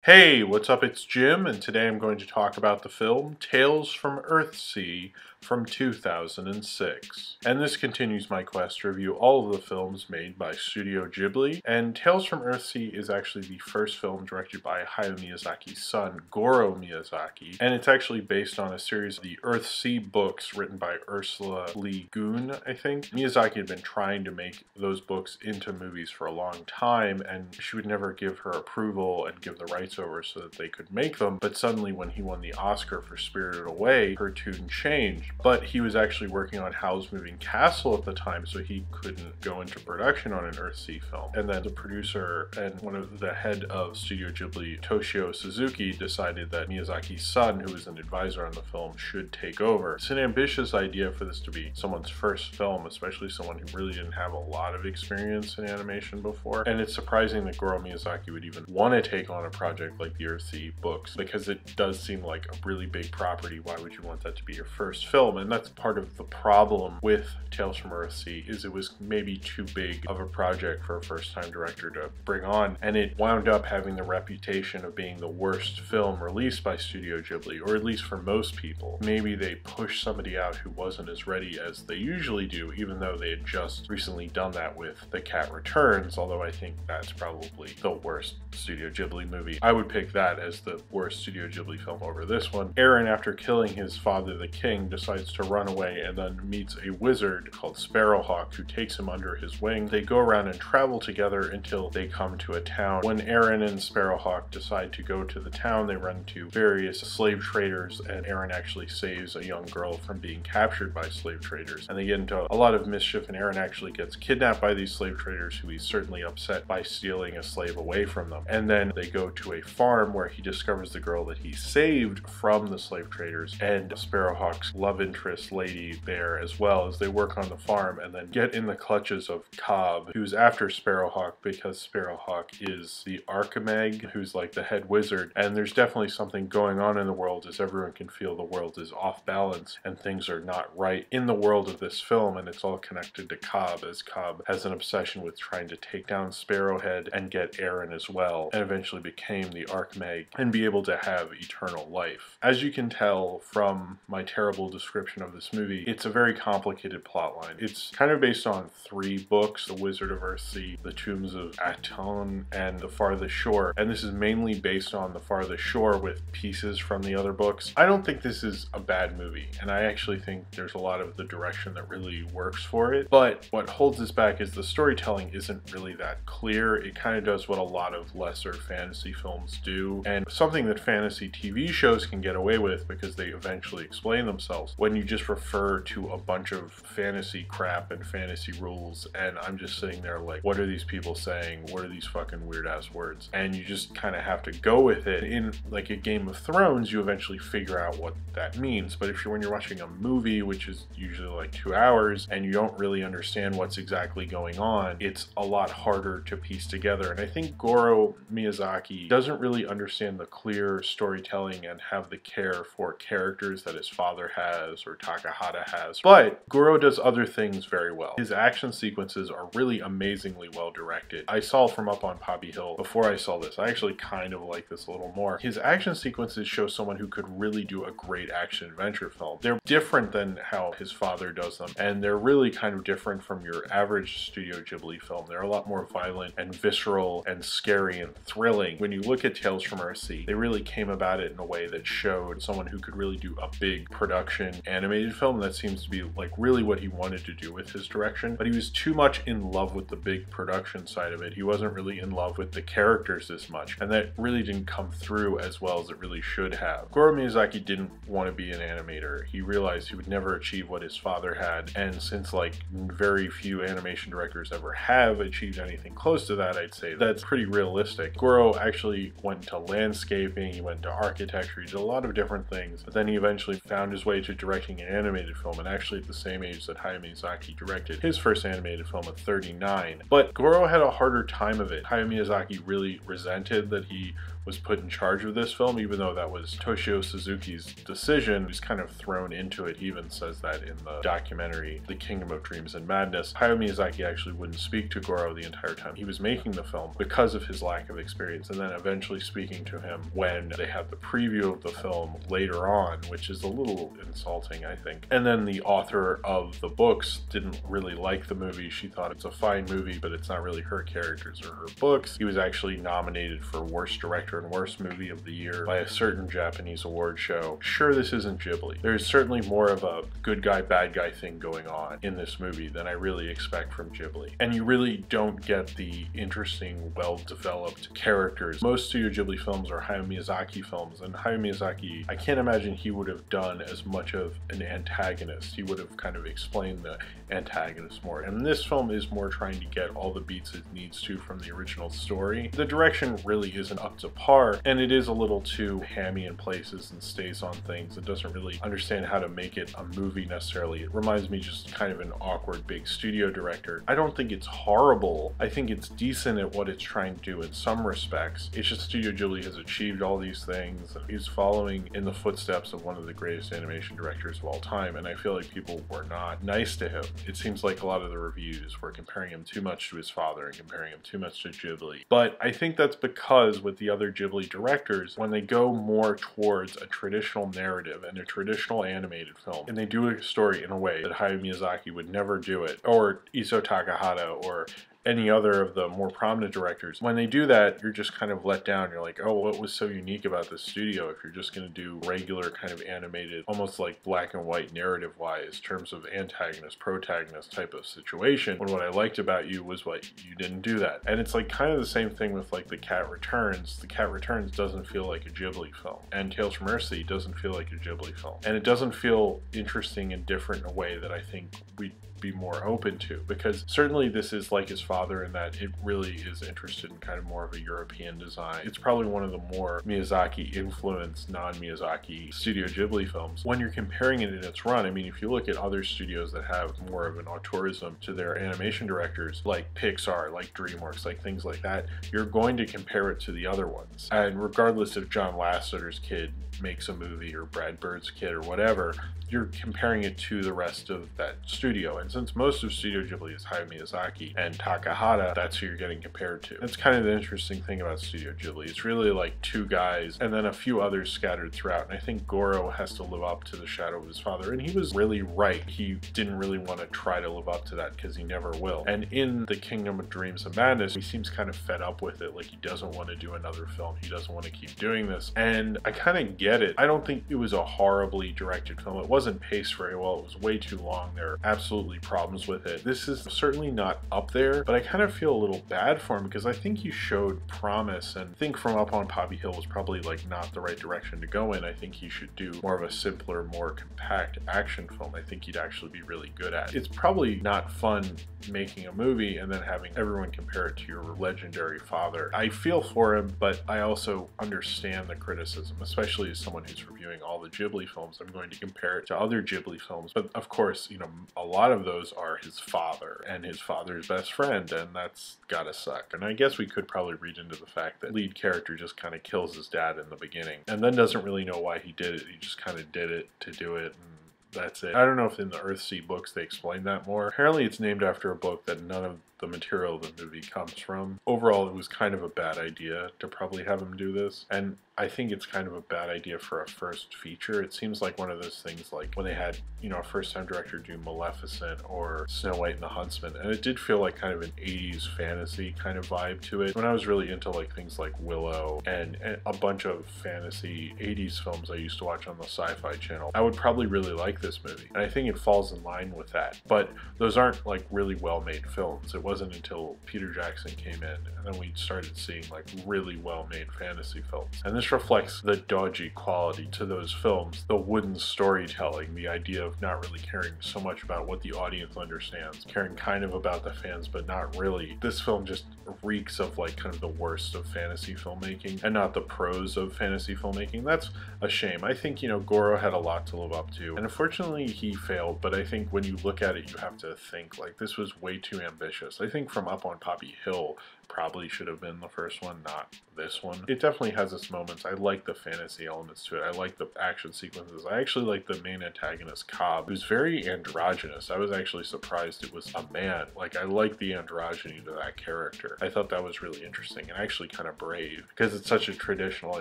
Hey, what's up? It's Jim, and today I'm going to talk about the film Tales from Earthsea from 2006. And this continues my quest to review all of the films made by Studio Ghibli, and Tales from Earthsea is actually the first film directed by Hayao Miyazaki's son, Goro Miyazaki, and it's actually based on a series of the Earthsea books written by Ursula Le Guin, I think. Miyazaki had been trying to make those books into movies for a long time, and she would never give her approval and give the rights over so that they could make them, but suddenly when he won the Oscar for Spirited Away, her tune changed. But he was actually working on Howl's Moving Castle at the time, so he couldn't go into production on an Earthsea film. And then the producer and one of the head of Studio Ghibli, Toshio Suzuki, decided that Miyazaki's son, who was an advisor on the film, should take over. It's an ambitious idea for this to be someone's first film, especially someone who really didn't have a lot of experience in animation before. And it's surprising that Goro Miyazaki would even want to take on a project like the Earthsea books, because it does seem like a really big property. Why would you want that to be your first film? And that's part of the problem with Tales from Earthsea, is it was maybe too big of a project for a first-time director to bring on, and it wound up having the reputation of being the worst film released by Studio Ghibli, or at least for most people. Maybe they pushed somebody out who wasn't as ready as they usually do, even though they had just recently done that with The Cat Returns, although I think that's probably the worst Studio Ghibli movie. I would pick that as the worst Studio Ghibli film over this one. Aaron, after killing his father the king, decides to run away and then meets a wizard called Sparrowhawk who takes him under his wing. They go around and travel together until they come to a town. When Aaron and Sparrowhawk decide to go to the town, they run into various slave traders, and Aaron actually saves a young girl from being captured by slave traders. And they get into a lot of mischief, and Aaron actually gets kidnapped by these slave traders, who he's certainly upset by stealing a slave away from them. And then they go to a farm where he discovers the girl that he saved from the slave traders, and Sparrowhawk's love interest lady there, as well, as they work on the farm and then get in the clutches of Cobb, who's after Sparrowhawk because Sparrowhawk is the Archimag, who's like the head wizard. And there's definitely something going on in the world, as everyone can feel the world is off balance and things are not right in the world of this film, and it's all connected to Cobb, as Cobb has an obsession with trying to take down Sparrowhead and get Aaron as well, and eventually became the Archimag and be able to have eternal life. As you can tell from my terrible description of this movie, it's a very complicated plotline. It's kind of based on 3 books: The Wizard of Earthsea, The Tombs of Aton, and The Farthest Shore, and this is mainly based on The Farthest Shore with pieces from the other books. I don't think this is a bad movie, and I actually think there's a lot of the direction that really works for it, but what holds this back is the storytelling isn't really that clear. It kind of does what a lot of lesser fantasy films do, and something that fantasy TV shows can get away with because they eventually explain themselves. When you just refer to a bunch of fantasy crap and fantasy rules, and I'm just sitting there like, what are these people saying? What are these fucking weird ass words? And you just kind of have to go with it. In like a Game of Thrones, you eventually figure out what that means, but when you're watching a movie, which is usually like 2 hours, and you don't really understand what's exactly going on, it's a lot harder to piece together. And I think Goro Miyazaki doesn't really understand the clear storytelling and have the care for characters that his father has or Takahata has, but Goro does other things very well. His action sequences are really amazingly well directed. I saw From Up on Poppy Hill before I saw this. I actually kind of like this a little more. His action sequences show someone who could really do a great action adventure film. They're different than how his father does them, and they're really kind of different from your average Studio Ghibli film. They're a lot more violent and visceral and scary and thrilling. When you look at Tales from Earthsea, they really came about it in a way that showed someone who could really do a big production animated film. That seems to be like really what he wanted to do with his direction, but he was too much in love with the big production side of it. He wasn't really in love with the characters as much, and that really didn't come through as well as it really should have. Goro Miyazaki didn't want to be an animator. He realized he would never achieve what his father had, and since like very few animation directors ever have achieved anything close to that, I'd say that's pretty realistic. Goro actually went into landscaping, he went into architecture, he did a lot of different things, but then he eventually found his way to directing an animated film, and actually at the same age that Hayao Miyazaki directed his first animated film at 39. But Goro had a harder time of it. Hayao Miyazaki really resented that he was put in charge of this film, even though that was Toshio Suzuki's decision. He was kind of thrown into it. He even says that in the documentary, The Kingdom of Dreams and Madness. Hayao Miyazaki actually wouldn't speak to Goro the entire time he was making the film because of his lack of experience, and then eventually speaking to him when they had the preview of the film later on, which is a little insulting, I think. And then the author of the books didn't really like the movie. She thought it's a fine movie, but it's not really her characters or her books. He was actually nominated for Worst Director and Worst Movie of the Year by a certain Japanese award show. Sure, this isn't Ghibli. There's certainly more of a good guy, bad guy thing going on in this movie than I really expect from Ghibli. And you really don't get the interesting, well-developed characters. Most Studio Ghibli films are Hayao Miyazaki films, and Hayao Miyazaki, I can't imagine he would have done as much of an antagonist. He would have kind of explained the antagonist more. And this film is more trying to get all the beats it needs to from the original story. The direction really isn't up to par, and it is a little too hammy in places and stays on things. It doesn't really understand how to make it a movie necessarily. It reminds me just kind of an awkward big studio director. I don't think it's horrible. I think it's decent at what it's trying to do in some respects. It's just Studio Ghibli has achieved all these things. He's following in the footsteps of one of the greatest animation directors of all time, and I feel like people were not nice to him. It seems like a lot of the reviews were comparing him too much to his father and comparing him too much to Ghibli. But I think that's because with the other Ghibli directors, when they go more towards a traditional narrative and a traditional animated film, and they do a story in a way that Hayao Miyazaki would never do it, or Isao Takahata, or any other of the more prominent directors, when they do that, you're just kind of let down. You're like, oh, what was so unique about this studio if you're just going to do regular kind of animated, almost like black and white narrative-wise, terms of antagonist, protagonist type of situation, when what I liked about you was what you didn't do that. And it's like kind of the same thing with like The Cat Returns. The Cat Returns doesn't feel like a Ghibli film, and Tales from Earthsea doesn't feel like a Ghibli film. And it doesn't feel interesting and different in a way that I think we'd be more open to, because certainly this is like his father in that it really is interested in kind of more of a European design. It's probably one of the more Miyazaki influenced non-Miyazaki Studio Ghibli films. When you're comparing it in its run, I mean, if you look at other studios that have more of an auteurism to their animation directors, like Pixar, like DreamWorks, like things like that, you're going to compare it to the other ones. And regardless if John Lasseter's kid makes a movie or Brad Bird's kid or whatever, you're comparing it to the rest of that studio. And since most of Studio Ghibli is Hayao Miyazaki and Takahata, that's who you're getting compared to. That's kind of the interesting thing about Studio Ghibli. It's really like two guys and then a few others scattered throughout. And I think Goro has to live up to the shadow of his father. And he was really right. He didn't really want to try to live up to that because he never will. And in The Kingdom of Dreams and Madness, he seems kind of fed up with it. Like he doesn't want to do another film. He doesn't want to keep doing this. And I kind of get it. I don't think it was a horribly directed film. It wasn't paced very well. It was way too long. There are absolutely problems with it. This is certainly not up there, but I kind of feel a little bad for him because I think he showed promise, and I think From Up on Poppy Hill was probably like not the right direction to go in. I think he should do more of a simpler, more compact action film. I think he'd actually be really good at it. It's probably not fun making a movie and then having everyone compare it to your legendary father. I feel for him, but I also understand the criticism, especially as someone who's reviewing all the Ghibli films. I'm going to compare it to other Ghibli films, but of course, you know, a lot of those are his father and his father's best friend, and that's gotta suck. And I guess we could probably read into the fact that lead character just kind of kills his dad in the beginning and then doesn't really know why he did it. He just kind of did it to do it, and that's it. I don't know if in the Earthsea books they explain that more. Apparently it's named after a book that none of the material of the movie comes from. Overall, it was kind of a bad idea to probably have him do this, and I think it's kind of a bad idea for a first feature. It seems like one of those things like when they had, you know, a first-time director do Maleficent or Snow White and the Huntsman, and it did feel like kind of an 80s fantasy kind of vibe to it. When I was really into like things like Willow and a bunch of fantasy 80s films I used to watch on the Sci-Fi Channel, I would probably really like this movie, and I think it falls in line with that. But those aren't like really well-made films. It wasn't until Peter Jackson came in and then we started seeing like really well-made fantasy films. And this reflects the dodgy quality to those films, the wooden storytelling, the idea of not really caring so much about what the audience understands, caring kind of about the fans but not really. This film just reeks of like kind of the worst of fantasy filmmaking and not the pros of fantasy filmmaking. That's a shame. I think, you know, Goro had a lot to live up to, and unfortunately he failed, but I think when you look at it you have to think like this was way too ambitious. I think From Up on Poppy Hill probably should have been the first one, not this one. It definitely has its moments. I like the fantasy elements to it. I like the action sequences. I actually like the main antagonist, Cobb, who's very androgynous. I was actually surprised it was a man. Like, I like the androgyny to that character. I thought that was really interesting and actually kind of brave, because it's such a traditional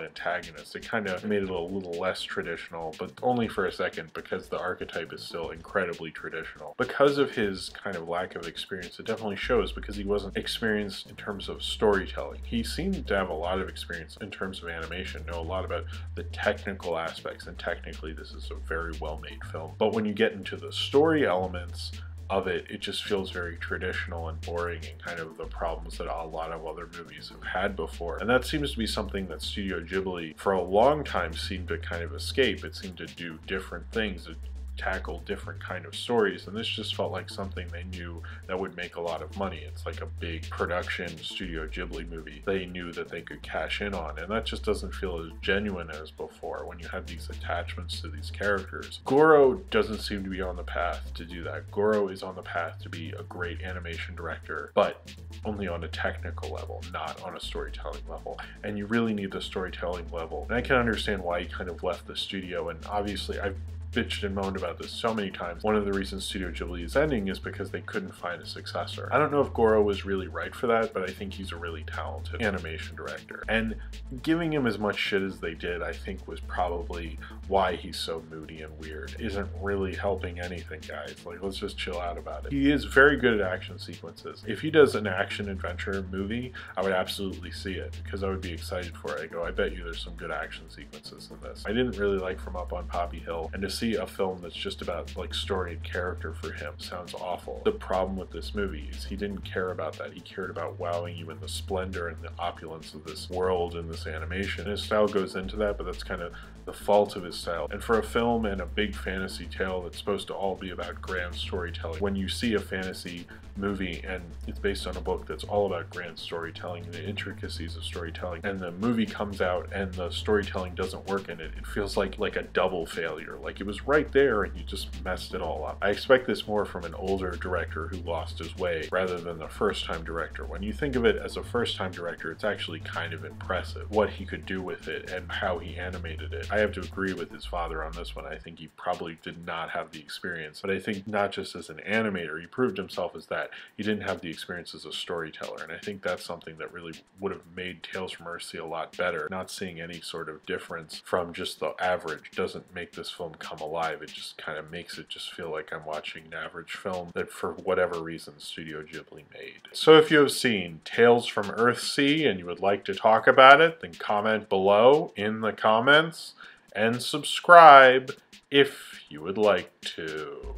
antagonist. It kind of made it a little less traditional, but only for a second, because the archetype is still incredibly traditional. Because of his kind of lack of experience, it definitely shows, because he wasn't experienced in terms of storytelling. He seemed to have a lot of experience in terms of animation, know a lot about the technical aspects, and technically this is a very well-made film. But when you get into the story elements of it, it just feels very traditional and boring, and kind of the problems that a lot of other movies have had before. And that seems to be something that Studio Ghibli for a long time seemed to kind of escape. It seemed to do different things, tackle different kind of stories, and this just felt like something they knew that would make a lot of money. It's like a big production Studio Ghibli movie they knew that they could cash in on, and that just doesn't feel as genuine as before when you have these attachments to these characters. Goro doesn't seem to be on the path to do that. Goro is on the path to be a great animation director, but only on a technical level, not on a storytelling level, and you really need the storytelling level. And I can understand why he kind of left the studio, and obviously I've bitched and moaned about this so many times. One of the reasons Studio Ghibli is ending is because they couldn't find a successor. I don't know if Goro was really right for that, but I think he's a really talented animation director. And giving him as much shit as they did, I think, was probably why he's so moody and weird. Isn't really helping anything, guys. Like, let's just chill out about it. He is very good at action sequences. If he does an action adventure movie, I would absolutely see it, because I would be excited for it. I go, I bet you there's some good action sequences in this. I didn't really like From Up on Poppy Hill, and to see a film that's just about like story and character for him sounds awful. The problem with this movie is he didn't care about that. He cared about wowing you in the splendor and the opulence of this world and this animation. His style goes into that, but that's kind of the fault of his style. And for a film and a big fantasy tale that's supposed to all be about grand storytelling, when you see a fantasy movie and it's based on a book that's all about grand storytelling and the intricacies of storytelling, and the movie comes out and the storytelling doesn't work in it, it feels like a double failure. Like, it was right there and you just messed it all up. I expect this more from an older director who lost his way rather than the first-time director. When you think of it as a first-time director, it's actually kind of impressive what he could do with it and how he animated it. I have to agree with his father on this one. I think he probably did not have the experience, but I think not just as an animator, he proved himself as that. He didn't have the experience as a storyteller, and I think that's something that really would have made Tales from Earthsea a lot better. Not seeing any sort of difference from just the average doesn't make this film come alive. It just kind of makes it just feel like I'm watching an average film that for whatever reason Studio Ghibli made. So if you have seen Tales from Earthsea and you would like to talk about it, then comment below in the comments and subscribe if you would like to.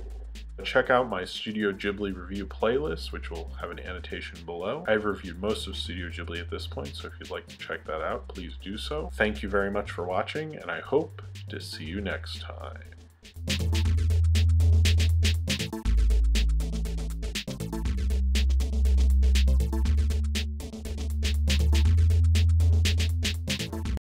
Check out my Studio Ghibli review playlist, which will have an annotation below. I've reviewed most of Studio Ghibli at this point, so if you'd like to check that out, please do so. Thank you very much for watching, and I hope to see you next time.